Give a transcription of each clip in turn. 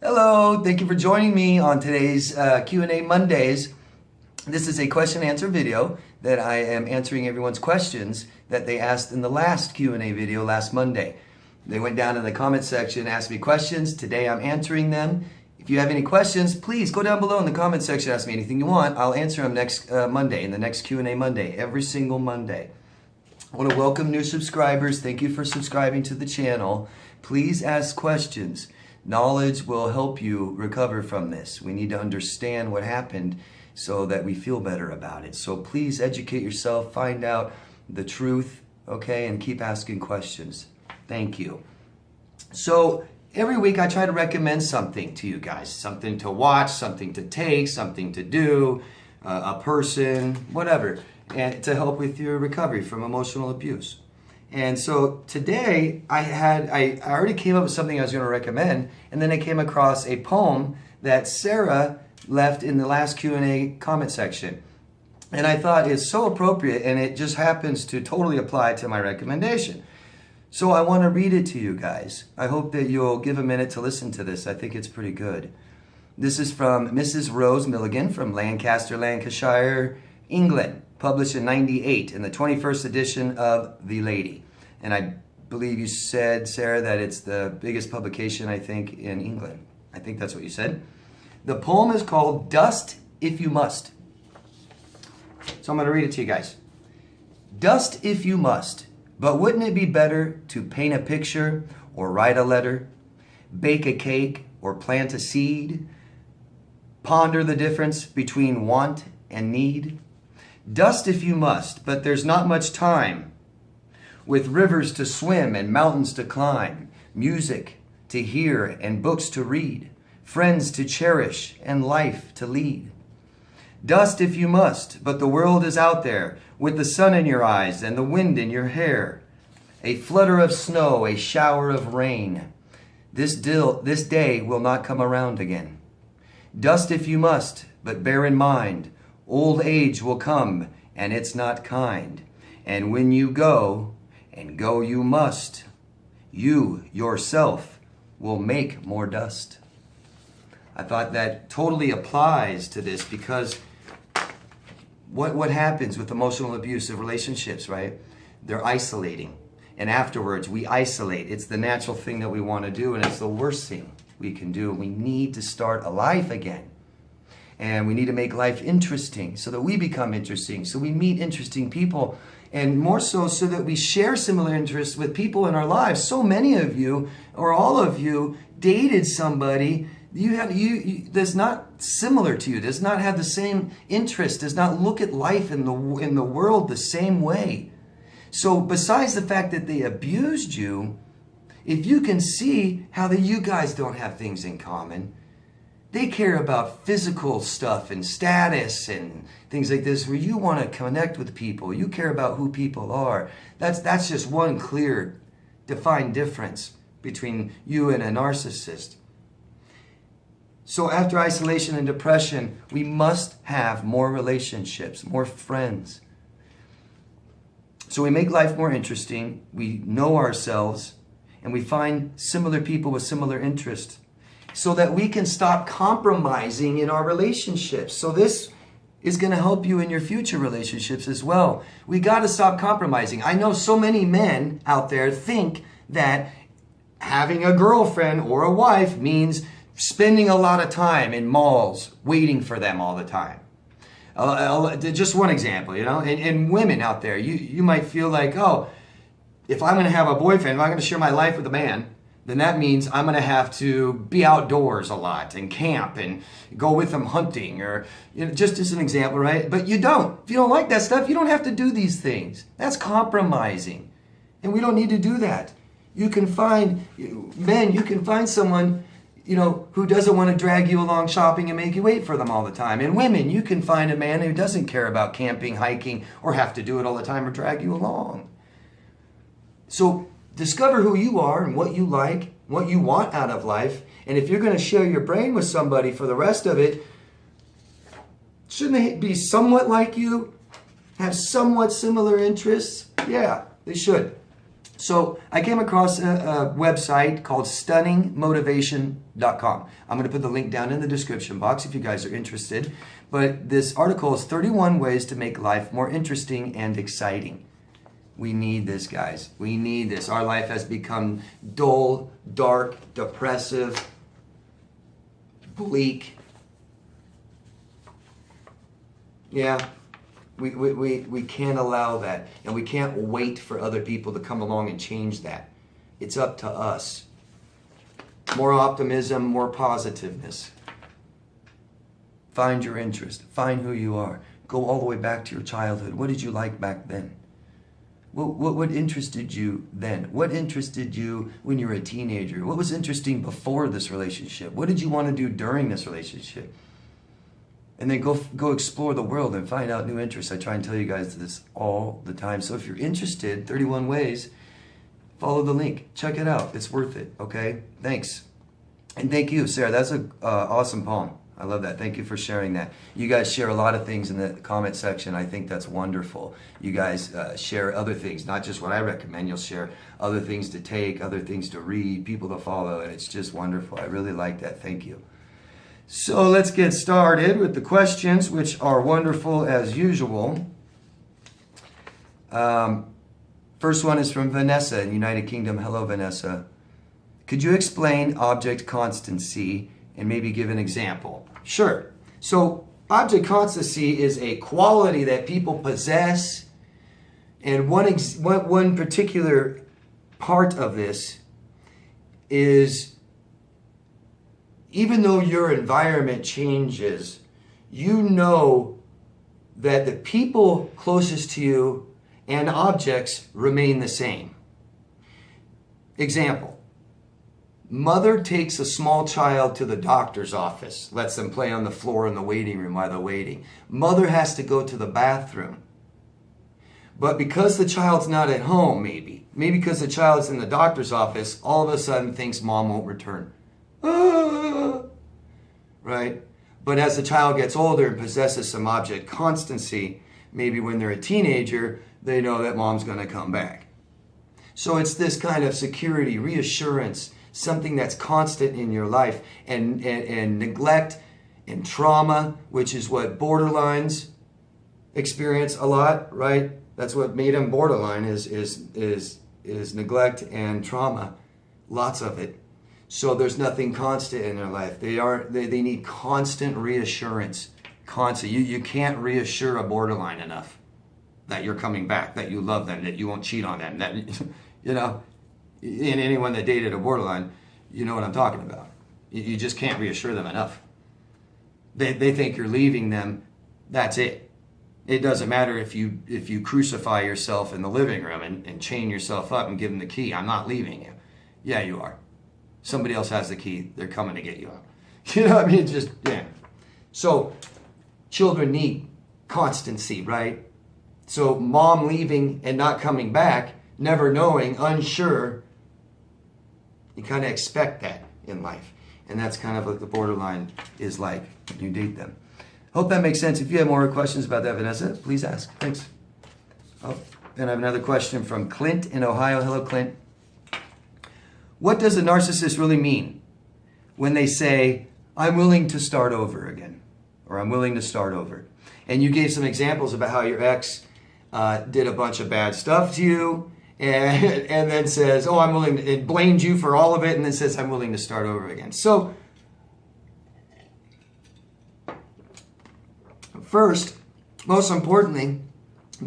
Hello, thank you for joining me on today's Q&A Mondays. This is a question and answer video that I am answering everyone's questions that they asked in the last Q&A video last Monday. They went down in the comment section, asked me questions. Today I'm answering them. If you have any questions, please go down below in the comment section, ask me anything you want. I'll answer them next Monday, in the next Q&A Monday, every single Monday. I want to welcome new subscribers. Thank you for subscribing to the channel. Please ask questions. Knowledge will help you recover from this. We need to understand what happened so that we feel better about it. So please educate yourself, find out the truth, okay, and keep asking questions. Thank you. So every week I try to recommend something to you guys, something to watch, something to take, something to do, a person, whatever, and to help with your recovery from emotional abuse. And so today I already came up with something I was going to recommend, and then I came across a poem that Sarah left in the last Q&A comment section. And I thought it's so appropriate, and it just happens to totally apply to my recommendation. So I want to read it to you guys. I hope that you'll give a minute to listen to this. I think it's pretty good. This is from Mrs. Rose Milligan from Lancaster, Lancashire, England. Published in '98 in the 21st edition of The Lady. And I believe you said, Sarah, that it's the biggest publication, I think, in England. I think that's what you said. The poem is called Dust If You Must. So I'm going to read it to you guys. Dust if you must, but wouldn't it be better to paint a picture or write a letter, bake a cake or plant a seed, ponder the difference between want and need? Dust if you must, but there's not much time. With rivers to swim and mountains to climb, music to hear and books to read, friends to cherish and life to lead. Dust if you must, but the world is out there with the sun in your eyes and the wind in your hair. A flutter of snow, a shower of rain. This day will not come around again. Dust if you must, but bear in mind, old age will come, and it's not kind. And when you go, and go you must, you yourself will make more dust. I thought that totally applies to this because what happens with emotional abusive relationships, right? They're isolating. And afterwards, we isolate. It's the natural thing that we want to do, and it's the worst thing we can do. We need to start a life again. And we need to make life interesting so that we become interesting, so we meet interesting people, and more so that we share similar interests with people in our lives. So many of you, or all of you, dated somebody that's not similar to you, does not have the same interest, does not look at life in the world the same way. So besides the fact that they abused you, if you can see how you guys don't have things in common, they care about physical stuff and status and things like this, where you want to connect with people. You care about who people are. That's just one clear, defined difference between you and a narcissist. So after isolation and depression, we must have more relationships, more friends. So we make life more interesting. We know ourselves, and we find similar people with similar interests, so that we can stop compromising in our relationships. So this is going to help you in your future relationships as well. We got to stop compromising. I know so many men out there think that having a girlfriend or a wife means spending a lot of time in malls waiting for them all the time. Just one example, you know, and women out there, you might feel like, oh, if I'm going to have a boyfriend, if I'm going to share my life with a man, then that means I'm going to have to be outdoors a lot and camp and go with them hunting, or just as an example, right? But you don't. If you don't like that stuff, you don't have to do these things. That's compromising. And we don't need to do that. You can find, men, you can find someone, who doesn't want to drag you along shopping and make you wait for them all the time. And women, you can find a man who doesn't care about camping, hiking, or have to do it all the time or drag you along. So discover who you are and what you like, what you want out of life. And if you're going to share your brain with somebody for the rest of it, shouldn't they be somewhat like you? Have somewhat similar interests? Yeah, they should. So I came across a website called stunningmotivation.com. I'm going to put the link down in the description box if you guys are interested. But this article is 31 ways to make life more interesting and exciting. We need this, guys. We need this. Our life has become dull, dark, depressive, bleak. Yeah. We can't allow that, and we can't wait for other people to come along and change that. It's up to us. More optimism, more positiveness. Find your interest. Find who you are. Go all the way back to your childhood. What did you like back then? What interested you then? What interested you when you were a teenager? What was interesting before this relationship? What did you want to do during this relationship? And then go explore the world and find out new interests. I try and tell you guys this all the time. So if you're interested, 31 ways, follow the link. Check it out. It's worth it, okay? Thanks. And thank you, Sarah. That's an awesome poem. I love that. Thank you for sharing that. You guys share a lot of things in the comment section. I think that's wonderful. You guys share other things, not just what I recommend. You'll share other things to take, other things to read, people to follow, and it's just wonderful. I really like that. Thank you. So let's get started with the questions, which are wonderful as usual. First one is from Vanessa in United Kingdom. Hello, Vanessa. Could you explain object constancy and maybe give an example? Sure. So object constancy is a quality that people possess, and one particular part of this is, even though your environment changes, you know that the people closest to you and objects remain the same. Example, mother takes a small child to the doctor's office, lets them play on the floor in the waiting room while they're waiting. Mother has to go to the bathroom. But because the child's not at home, maybe because the child's in the doctor's office, all of a sudden thinks mom won't return. Right? But as the child gets older and possesses some object constancy, maybe when they're a teenager, they know that mom's going to come back. So it's this kind of security, reassurance, something that's constant in your life. And neglect and trauma, which is what borderlines experience a lot, right? That's what made them borderline is neglect and trauma. Lots of it. So there's nothing constant in their life. They need constant reassurance. Constant. You can't reassure a borderline enough that you're coming back, that you love them, that you won't cheat on them, that, you know, and anyone that dated a borderline, you know what I'm talking about. You just can't reassure them enough. They think you're leaving them. That's it. It doesn't matter if you crucify yourself in the living room and chain yourself up and give them the key. I'm not leaving you. Yeah, you are. Somebody else has the key. They're coming to get you out. You know what I mean? Just, yeah. So children need constancy, right? So mom leaving and not coming back, never knowing, unsure, you kind of expect that in life. And that's kind of what the borderline is like when you date them. Hope that makes sense. If you have more questions about that, Vanessa, please ask. Thanks. Oh, and I have another question from Clint in Ohio. Hello, Clint. What does a narcissist really mean when they say, I'm willing to start over again, or I'm willing to start over? And you gave some examples about how your ex did a bunch of bad stuff to you, and then says, oh, I'm willing to, it blamed you for all of it, and then says, I'm willing to start over again. So, first, most importantly,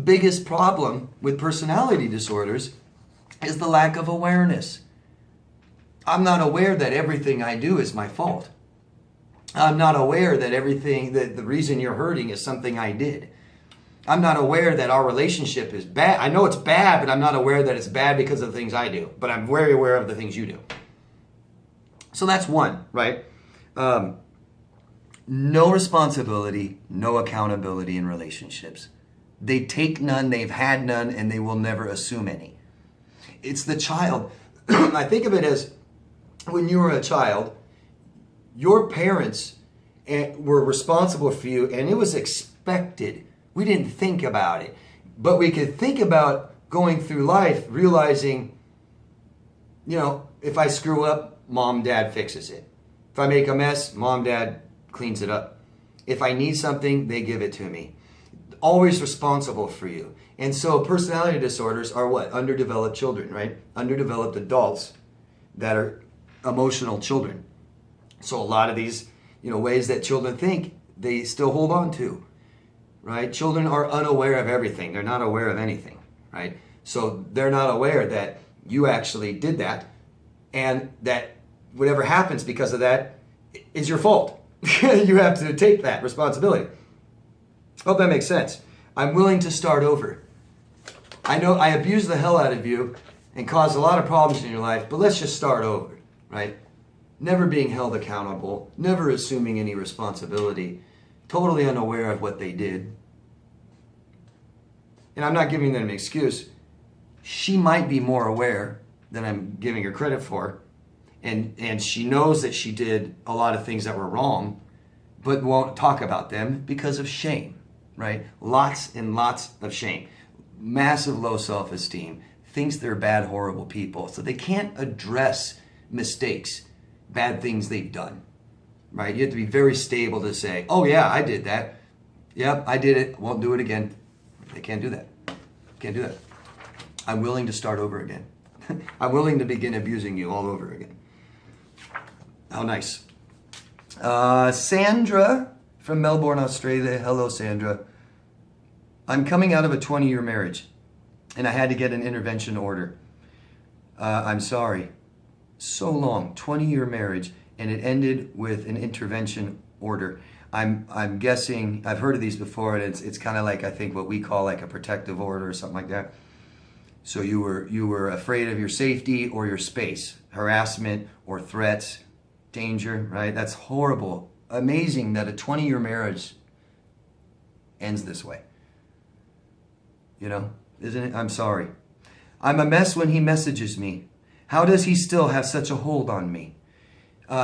biggest problem with personality disorders is the lack of awareness. I'm not aware that everything I do is my fault. I'm not aware that the reason you're hurting is something I did. I'm not aware that our relationship is bad. I know it's bad, but I'm not aware that it's bad because of the things I do. But I'm very aware of the things you do. So that's one, right? No responsibility, no accountability in relationships. They take none, they've had none, and they will never assume any. It's the child. I think of it as when you were a child, your parents were responsible for you, and it was expected. We didn't think about it, but we could think about going through life realizing, you know, if I screw up, mom, dad fixes it. If I make a mess, mom, dad cleans it up. If I need something, they give it to me. Always responsible for you. And so personality disorders are what? Underdeveloped children, right? Underdeveloped adults that are emotional children. So a lot of these, you know, ways that children think, they still hold on to, right? Children are unaware of everything. They're not aware of anything, right? So they're not aware that you actually did that, and that whatever happens because of that is your fault. You have to take that responsibility. Hope that makes sense. I'm willing to start over. I know I abused the hell out of you and caused a lot of problems in your life, but let's just start over, right? Never being held accountable, never assuming any responsibility, totally unaware of what they did. And I'm not giving them an excuse. She might be more aware than I'm giving her credit for. And she knows that she did a lot of things that were wrong, but won't talk about them because of shame, right? Lots and lots of shame. Massive low self-esteem. Thinks they're bad, horrible people. So they can't address mistakes, bad things they've done, right? You have to be very stable to say, oh yeah, I did that. Yep, I did it. Won't do it again. They can't do that. Can't do that. I'm willing to start over again. I'm willing to begin abusing you all over again. How nice. Sandra from Melbourne, Australia. Hello, Sandra. I'm coming out of a 20-year marriage, and I had to get an intervention order. I'm sorry. So long, 20-year marriage, and it ended with an intervention order. I'm guessing, I've heard of these before, and it's kind of like, I think, what we call like a protective order or something like that. So you were afraid of your safety or your space, harassment or threats, danger, right? That's horrible. Amazing that a 20-year marriage ends this way. You know, isn't it? I'm sorry. I'm a mess when he messages me. How does he still have such a hold on me?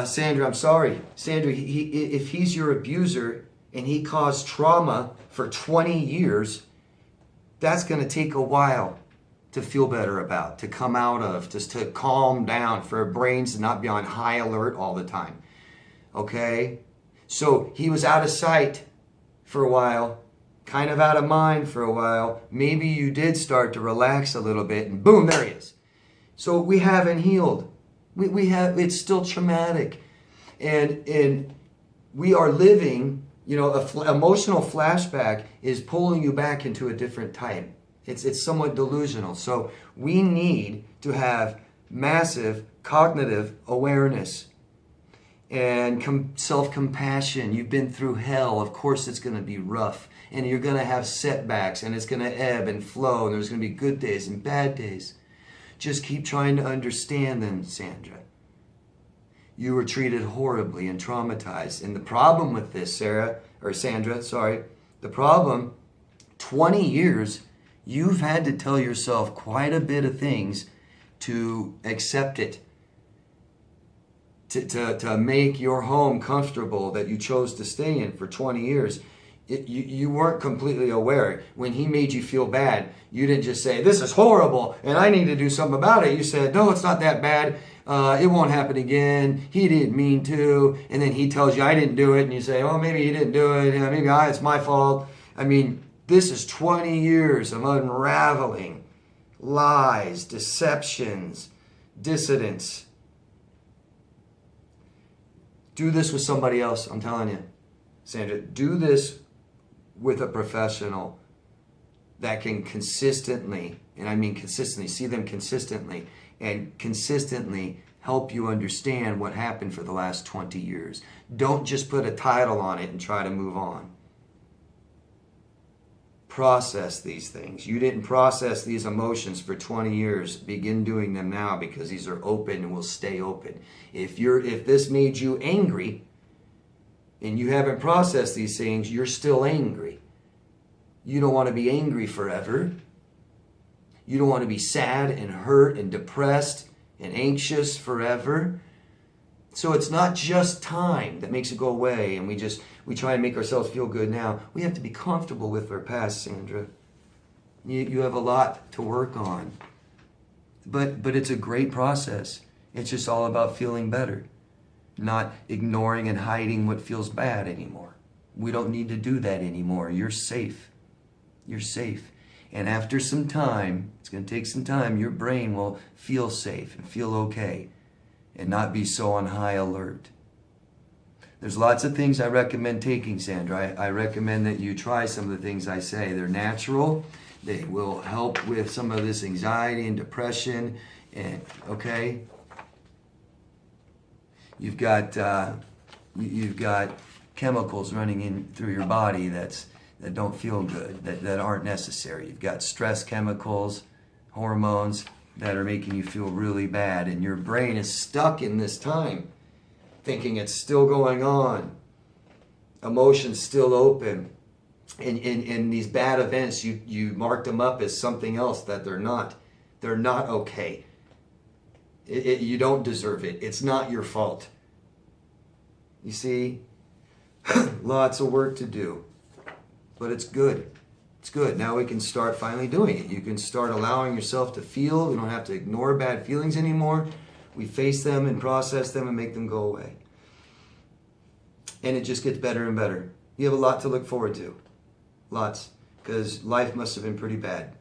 Sandra, I'm sorry. Sandra, if he's your abuser and he caused trauma for 20 years, that's going to take a while to feel better about, to come out of, just to calm down, for our brains to not be on high alert all the time. Okay? So he was out of sight for a while, kind of out of mind for a while. Maybe you did start to relax a little bit, and boom, there he is. So we haven't healed. We have, it's still traumatic. And we are living, you know, emotional flashback is pulling you back into a different time. It's somewhat delusional. So we need to have massive cognitive awareness and self-compassion. You've been through hell. Of course it's going to be rough. And you're going to have setbacks. And it's going to ebb and flow. And there's going to be good days and bad days. Just keep trying to understand them, Sandra. You were treated horribly and traumatized. And the problem with this, Sandra, the problem, 20 years, you've had to tell yourself quite a bit of things to accept it, to make your home comfortable that you chose to stay in for 20 years. You weren't completely aware. When he made you feel bad, you didn't just say, this is horrible and I need to do something about it. You said, no, it's not that bad. It won't happen again. He didn't mean to. And then he tells you, I didn't do it. And you say, oh, maybe he didn't do it. Maybe it's my fault. I mean, this is 20 years of unraveling lies, deceptions, dissidence. Do this with somebody else, I'm telling you. Sandra, do this with a professional that can consistently, and I mean consistently, see them consistently, and consistently help you understand what happened for the last 20 years. Don't just put a title on it and try to move on. Process these things. You didn't process these emotions for 20 years. Begin doing them now, because these are open and will stay open. If this made you angry and you haven't processed these things, you're still angry. You don't want to be angry forever. You don't want to be sad and hurt and depressed and anxious forever. So it's not just time that makes it go away and we try and make ourselves feel good now. We have to be comfortable with our past, Sandra. You have a lot to work on. But it's a great process. It's just all about feeling better, not ignoring and hiding what feels bad anymore. We don't need to do that anymore. You're safe. You're safe. And after some time, it's going to take some time, your brain will feel safe and feel okay and not be so on high alert. There's lots of things I recommend taking, Sandra. I recommend that you try some of the things I say. They're natural. They will help with some of this anxiety and depression. And okay, you've got chemicals running in through your body that don't feel good, that aren't necessary. You've got stress chemicals, hormones that are making you feel really bad, and your brain is stuck in this time, thinking it's still going on, emotions still open. And in these bad events, you mark them up as something else that they're not. They're not okay. You don't deserve it. It's not your fault. You see, lots of work to do, but it's good. It's good. Now we can start finally doing it. You can start allowing yourself to feel. We don't have to ignore bad feelings anymore. We face them and process them and make them go away. And it just gets better and better. You have a lot to look forward to. Lots. Because life must have been pretty bad.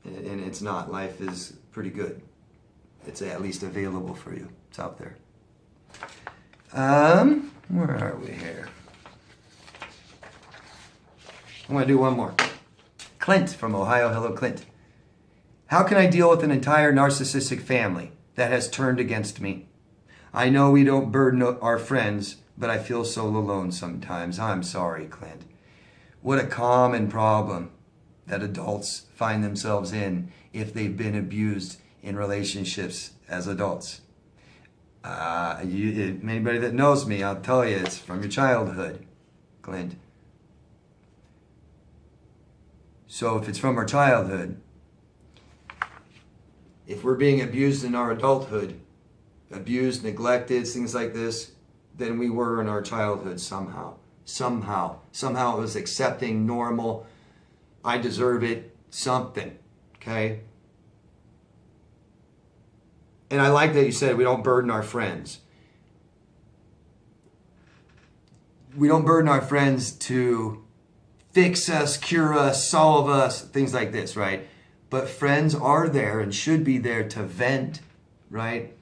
And it's not. Life is pretty good. It's at least available for you. It's out there. Where are we here? I'm going to do one more. Clint from Ohio. Hello, Clint. How can I deal with an entire narcissistic family that has turned against me? I know we don't burden our friends, but I feel so alone sometimes. I'm sorry, Clint. What a common problem that adults find themselves in if they've been abused in relationships as adults. Anybody that knows me, I'll tell you, it's from your childhood, Clint. So if it's from our childhood, if we're being abused in our adulthood, abused, neglected, things like this, then we were in our childhood somehow. Somehow it was accepting, normal, I deserve it, something, okay? And I like that you said we don't burden our friends. We don't burden our friends to fix us, cure us, solve us, things like this, right? But friends are there and should be there to vent, right?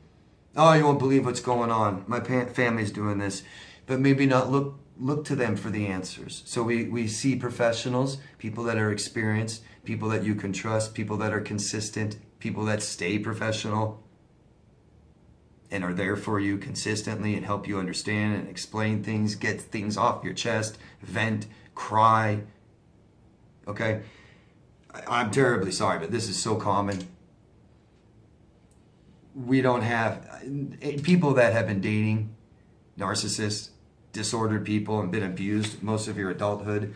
Oh, you won't believe what's going on. My family's doing this. But maybe not look to them for the answers. So we see professionals, people that are experienced, people that you can trust, people that are consistent, people that stay professional and are there for you consistently and help you understand and explain things, get things off your chest, vent, cry. Okay? I'm terribly sorry, but this is so common. We don't have people that have been dating narcissists, disordered people, and been abused most of your adulthood.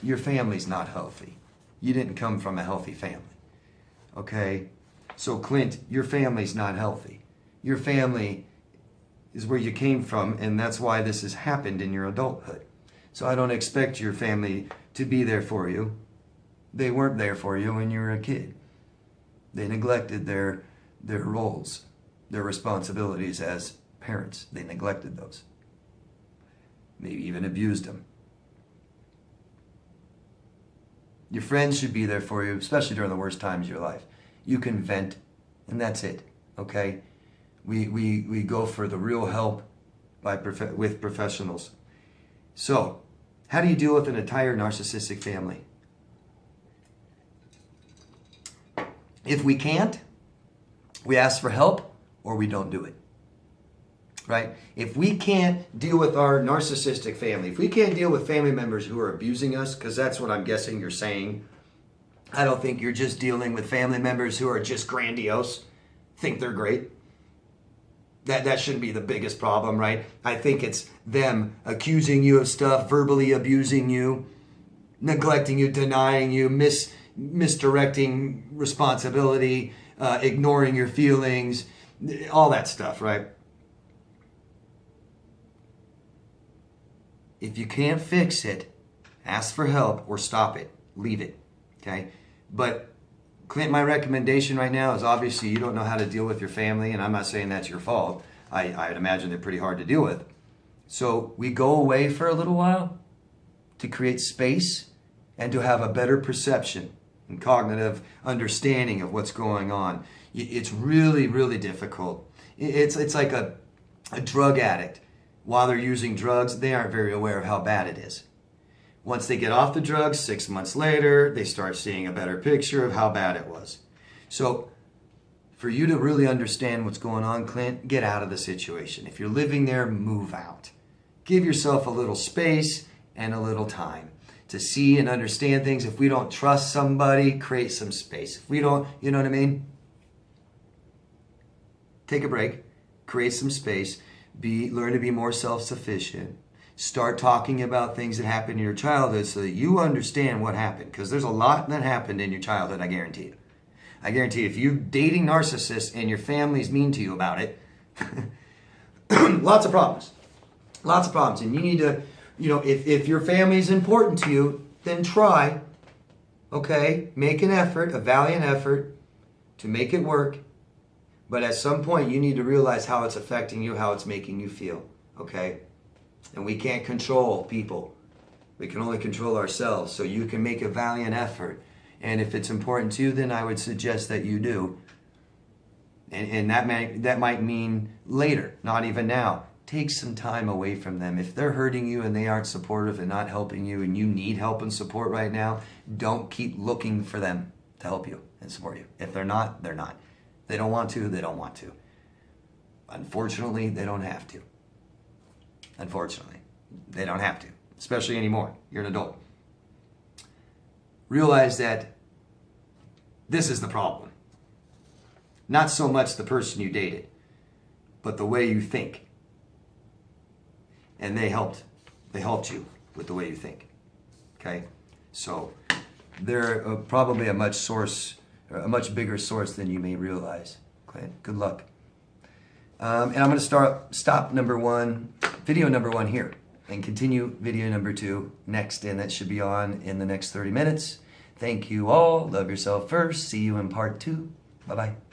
Your family's not healthy. You didn't come from a healthy family. Okay? So Clint, your family's not healthy. Your family is where you came from, and that's why this has happened in your adulthood. So I don't expect your family to be there for you. They weren't there for you when you were a kid. They neglected their roles, their responsibilities as parents. They neglected those. Maybe even abused them. Your friends should be there for you, especially during the worst times of your life. You can vent, and that's it, okay? We go for the real help with professionals. So, how do you deal with an entire narcissistic family? If we can't, we ask for help or we don't do it. Right? If we can't deal with our narcissistic family, if we can't deal with family members who are abusing us, because that's what I'm guessing you're saying. I don't think you're just dealing with family members who are just grandiose, think they're great. That shouldn't be the biggest problem, right? I think it's them accusing you of stuff, verbally abusing you, neglecting you, denying you, misdirecting responsibility, ignoring your feelings, all that stuff, right? If you can't fix it, ask for help or stop it. Leave it, okay? But Clint, my recommendation right now is obviously you don't know how to deal with your family, and I'm not saying that's your fault. I'd imagine they're pretty hard to deal with. So we go away for a little while to create space and to have a better perception and cognitive understanding of what's going on. It's really, really difficult. It's like a drug addict. While they're using drugs, they aren't very aware of how bad it is. Once they get off the drugs, 6 months later, they start seeing a better picture of how bad it was. So for you to really understand what's going on, Clint, get out of the situation. If you're living there, move out. Give yourself a little space and a little time to see and understand things. If we don't trust somebody, create some space. If we don't, you know what I mean? Take a break, create some space, learn to be more self-sufficient. Start talking about things that happened in your childhood so that you understand what happened. Because there's a lot that happened in your childhood, I guarantee you. I guarantee you, if you're dating narcissists and your family's mean to you about it, lots of problems. Lots of problems. And you need to, if your family is important to you, then try, okay? Make an effort, a valiant effort to make it work. But at some point, you need to realize how it's affecting you, how it's making you feel, okay? And we can't control people. We can only control ourselves. So you can make a valiant effort. And if it's important to you, then I would suggest that you do. And that might mean later, not even now. Take some time away from them. If they're hurting you and they aren't supportive and not helping you and you need help and support right now, don't keep looking for them to help you and support you. If they're not, they're not. They don't want to, they don't want to. Unfortunately, they don't have to. Unfortunately, they don't have to, especially anymore. You're an adult. Realize that this is the problem. Not so much the person you dated, but the way you think. And they helped you with the way you think. Okay? So they're probably a much bigger source than you may realize. Okay? Good luck. And I'm going to stop video number one here and continue video number 2 next, and that should be on in the next 30 minutes. Thank you all. Love yourself first. See you in part 2. Bye-bye.